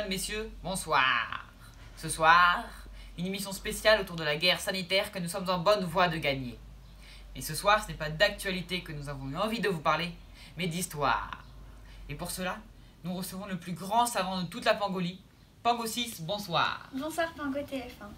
mesdames, messieurs, bonsoir. Ce soir, une émission spéciale autour de la guerre sanitaire que nous sommes en bonne voie de gagner. Et ce soir, ce n'est pas d'actualité que nous avons eu envie de vous parler, mais d'histoire. Et pour cela, nous recevons le plus grand savant de toute la Pangolie, Pango 6, bonsoir. Bonsoir Pango TF1.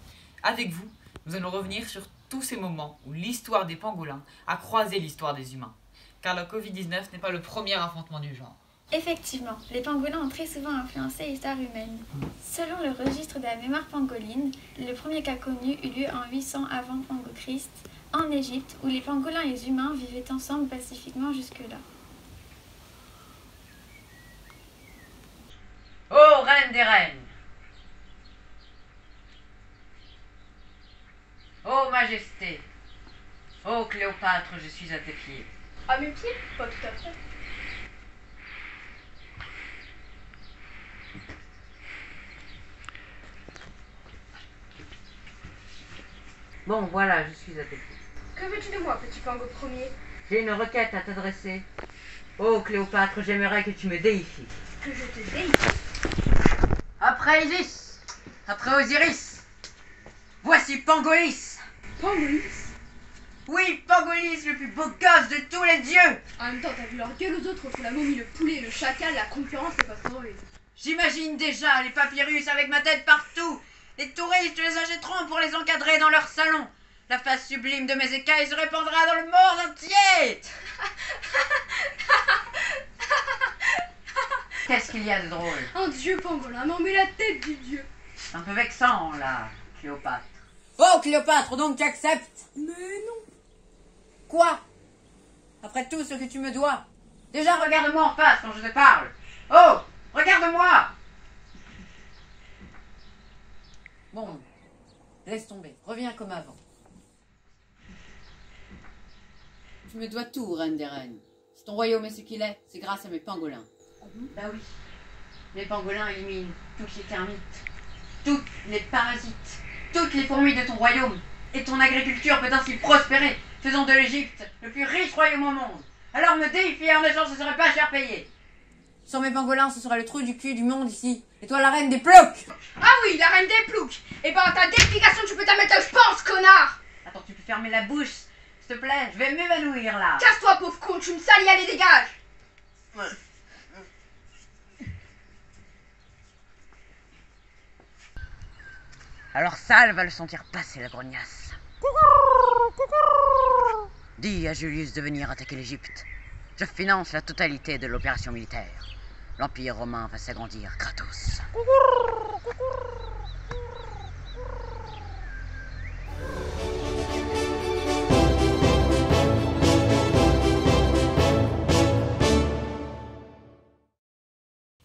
Avec vous, nous allons revenir sur tous ces moments où l'histoire des pangolins a croisé l'histoire des humains. Car le Covid-19 n'est pas le premier affrontement du genre. Effectivement, les pangolins ont très souvent influencé l'histoire humaine. Selon le registre de la mémoire pangoline, le premier cas connu eut lieu en 800 avant Pango-Christ, en Égypte, où les pangolins et les humains vivaient ensemble pacifiquement jusque-là. Ô reine des reines! Ô majesté! Ô Cléopâtre, je suis à tes pieds. À mes pieds? Pas tout à fait. Bon, voilà, je suis à tes pieds. Que veux-tu de moi, petit Pango premier? J'ai une requête à t'adresser. Ô Cléopâtre, j'aimerais que tu me déifies. Que je te déie. Après Isis, après Osiris, voici Pangolis. Pangolis? Oui, Pangolis, le plus beau gosse de tous les dieux. En même temps, t'as vu leur gueule aux autres pour la momie, le poulet, le chacal, la concurrence, c'est pas trop drôle. J'imagine déjà les papyrus avec ma tête partout. Les touristes les achèteront pour les encadrer dans leur salon. La face sublime de mes écailles se répandra dans le monde entier. Qu'est-ce qu'il y a de drôle? Un dieu pangolin, non mais la tête du dieu. C'est un peu vexant, là, Cléopâtre. Oh, Cléopâtre, donc tu acceptes? Mais non. Quoi? Après tout ce que tu me dois? Déjà, regarde-moi en face quand je te parle. Oh, regarde-moi! Bon, laisse tomber, reviens comme avant. Tu me dois tout, reine des reines. Si ton royaume est ce qu'il est, c'est grâce à mes pangolins. Bah oui, les pangolins éliminent toutes les termites, toutes les parasites, toutes les fourmis de ton royaume. Et ton agriculture peut ainsi prospérer, faisant de l'Égypte le plus riche royaume au monde. Alors me déifier en échange, ce serait pas cher payé. Sans mes pangolins, ce serait le trou du cul du monde ici. Et toi, la reine des ploucs! Ah oui, la reine des ploucs. Et ben, ta déification, tu peux t'en mettre, je pense, connard. Attends, tu peux fermer la bouche, s'il te plaît, je vais m'évanouir là. Casse-toi, pauvre con, tu me salis, allez, dégage. Alors Sal va le sentir passer la grognasse. Dis à Julius de venir attaquer l'Égypte. Je finance la totalité de l'opération militaire. L'Empire romain va s'agrandir gratos.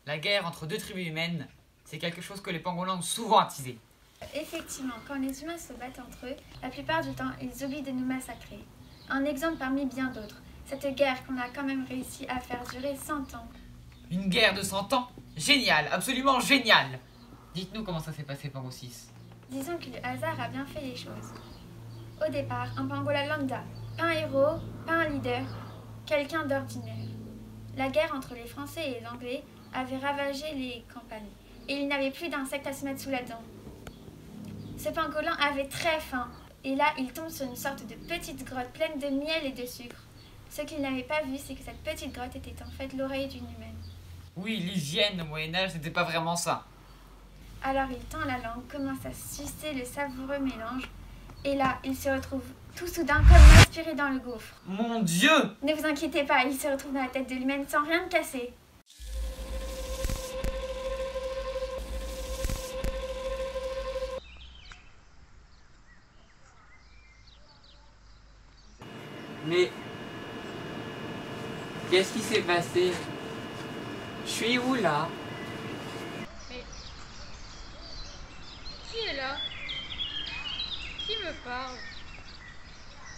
La guerre entre deux tribus humaines, c'est quelque chose que les pangolins ont souvent attisé. Effectivement, quand les humains se battent entre eux, la plupart du temps, ils oublient de nous massacrer. Un exemple parmi bien d'autres, cette guerre qu'on a quand même réussi à faire durer 100 ans. Une guerre de 100 ans? Génial, absolument génial. Dites-nous comment ça s'est passé, Pango 6. Disons que le hasard a bien fait les choses. Au départ, un pangolin lambda, pas un héros, pas un leader, quelqu'un d'ordinaire. La guerre entre les Français et les Anglais avait ravagé les campagnes, et il n'avait plus d'insectes à se mettre sous la dent. Ce pangolin avait très faim, et là il tombe sur une sorte de petite grotte pleine de miel et de sucre. Ce qu'il n'avait pas vu, c'est que cette petite grotte était en fait l'oreille d'une humaine. Oui, l'hygiène au Moyen-Âge, c'était pas vraiment ça. Alors il tend la langue, commence à sucer le savoureux mélange, et là il se retrouve tout soudain comme aspiré dans le gouffre. Mon Dieu! Ne vous inquiétez pas, il se retrouve dans la tête de l'humaine sans rien de casser. Mais qu'est-ce qui s'est passé? Je suis où là? Qui est là? Qui me parle?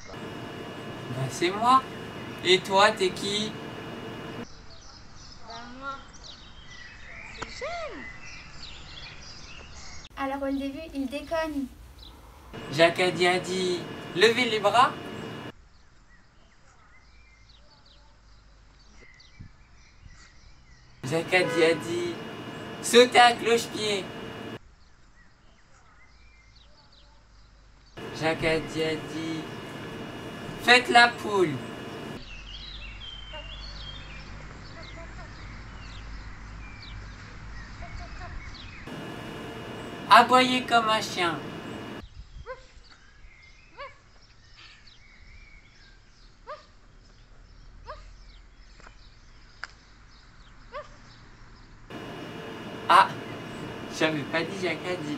Ben, c'est moi. Et toi, t'es qui? Bah moi, c'est Jeanne. Alors au début, il déconne. Jacadi a dit levez les bras. Jacadi a dit Sautez à cloche-pied. Jacques a dit, faites la poule. Aboyez comme un chien. Ah, j'avais pas dit Jacques a dit.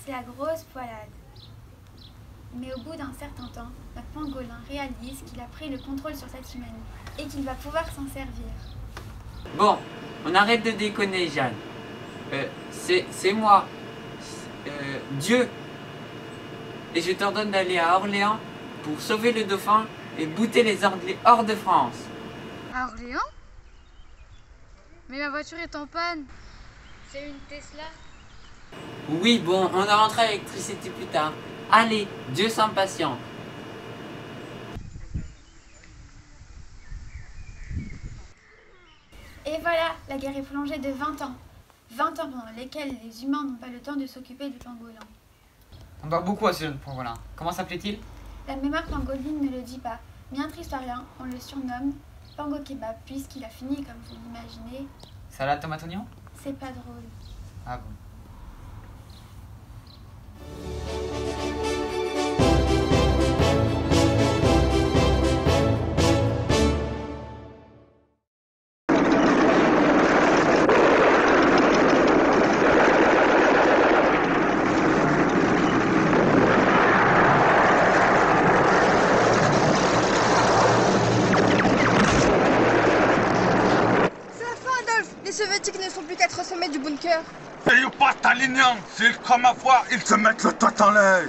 C'est la grosse poilade. Mais au bout d'un certain temps, notre pangolin réalise qu'il a pris le contrôle sur cette humaine et qu'il va pouvoir s'en servir. Bon, on arrête de déconner, Jeanne. C'est moi, Dieu. Et je t'ordonne d'aller à Orléans pour sauver le dauphin et bouter les Anglais hors de France. À Orléans? Mais ma voiture est en panne. C'est une Tesla. Oui, bon, on en rentrera à l'électricité plus tard. Allez, Dieu s'impatiente. Et voilà, la guerre est prolongée de 20 ans. 20 ans pendant lesquels les humains n'ont pas le temps de s'occuper du pangolin. On doit beaucoup à ce jeune pangolin. Comment s'appelait-il? La mémoire pangoline ne le dit pas, mais entre historiens, on le surnomme Pango Kebab, puisqu'il a fini, comme vous l'imaginez. Salade tomate oignon? C'est pas drôle. Ah bon. Les soviétiques ne sont plus qu'à 300 mètres du bunker. N'ayez pas alignant, s'ils croient ma foi, ils se mettent le toit en l'air.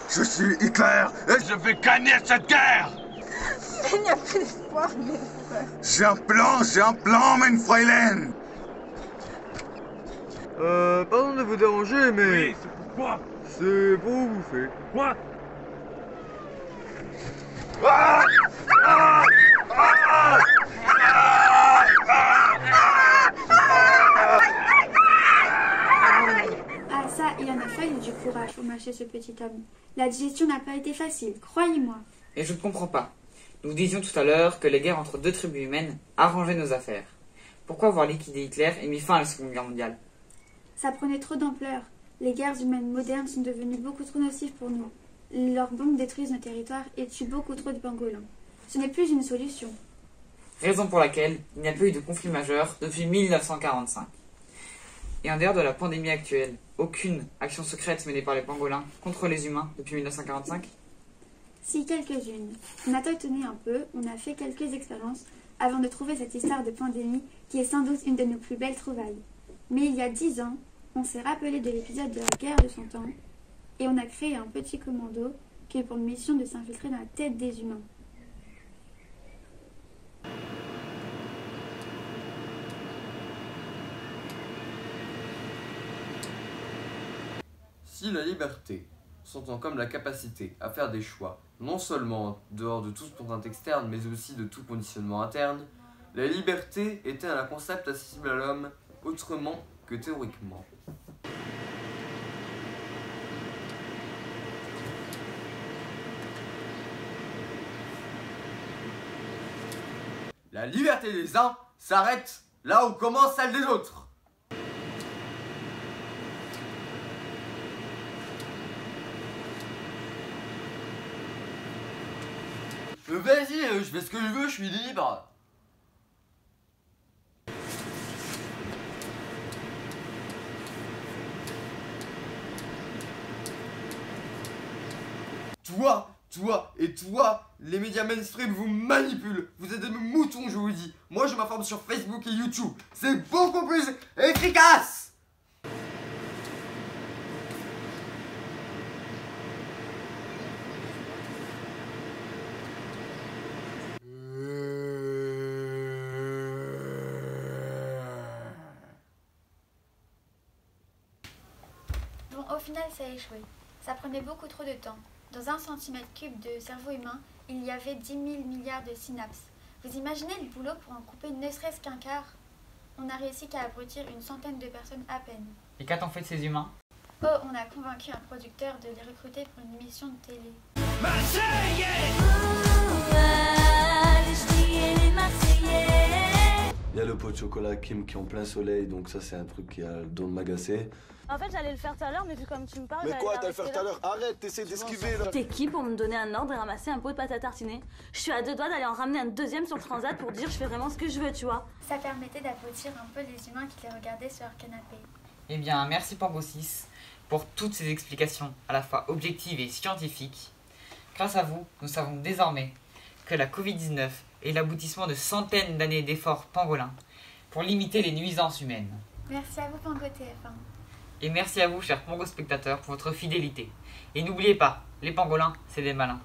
Je suis Hitler et je vais gagner cette guerre. Il n'y a plus d'espoir, mais... J'ai un plan, mein Fräulein. Pardon de vous déranger, mais... Oui, c'est pourquoi? C'est pour vous bouffer. Quoi? Ah ah ah Ah ça, il en a fallu du courage pour mâcher ce petit homme. La digestion n'a pas été facile, croyez-moi. Et je ne comprends pas. Nous disions tout à l'heure que les guerres entre deux tribus humaines arrangeaient nos affaires. Pourquoi avoir liquidé Hitler et mis fin à la Seconde Guerre mondiale? Ça prenait trop d'ampleur. Les guerres humaines modernes sont devenues beaucoup trop nocives pour nous. Leurs bombes détruisent nos territoires et tuent beaucoup trop de pangolins. Ce n'est plus une solution. Raison pour laquelle il n'y a pas eu de conflit majeur depuis 1945. Et en dehors de la pandémie actuelle, aucune action secrète menée par les pangolins contre les humains depuis 1945? Si, quelques-unes. On a tâtonné un peu, on a fait quelques expériences avant de trouver cette histoire de pandémie qui est sans doute une de nos plus belles trouvailles. Mais il y a 10 ans, on s'est rappelé de l'épisode de la guerre de 100 ans et on a créé un petit commando qui a pour mission de s'infiltrer dans la tête des humains. Si la liberté s'entend comme la capacité à faire des choix, non seulement en dehors de toute contrainte externe, mais aussi de tout conditionnement interne, la liberté était un concept accessible à l'homme autrement que théoriquement. La liberté des uns s'arrête là où commence celle des autres. Vas-y, je fais ce que je veux, je suis libre. Toi et toi, les médias mainstream vous manipulent. Vous êtes des moutons, je vous le dis. Moi, je m'informe sur Facebook et YouTube. C'est beaucoup plus efficace. Bon, au final, ça a échoué. Ça prenait beaucoup trop de temps. Dans 1 centimètre cube de cerveau humain, il y avait 10 000 milliards de synapses. Vous imaginez le boulot pour en couper ne serait-ce qu'un quart? On n'a réussi qu'à abrutir une centaine de personnes à peine. Et qu'a-t-on fait de ces humains? Oh, on a convaincu un producteur de les recruter pour une émission de télé. Il y a le pot de chocolat Kim qui est en plein soleil, donc ça c'est un truc qui a le don de m'agacer. En fait, j'allais le faire tout à l'heure, mais vu comme tu me parles... Mais quoi, t'allais le faire tout à l'heure? Arrête, t'essaies d'esquiver là. T'es qui pour me donner un ordre et ramasser un pot de pâte à tartiner? Je suis à 2 doigts d'aller en ramener un deuxième sur le transat pour dire je fais vraiment ce que je veux, tu vois. Ça permettait d'abrutir un peu les humains qui les regardaient sur leur canapé. Eh bien, merci Pango 6 pour toutes ces explications à la fois objectives et scientifiques. Grâce à vous, nous savons désormais que la Covid-19 est l'aboutissement de centaines d'années d'efforts pangolins pour limiter les nuisances humaines. Merci à vous, Pango TF1. Et merci à vous, chers Pango spectateurs, pour votre fidélité. Et n'oubliez pas, les pangolins, c'est des malins.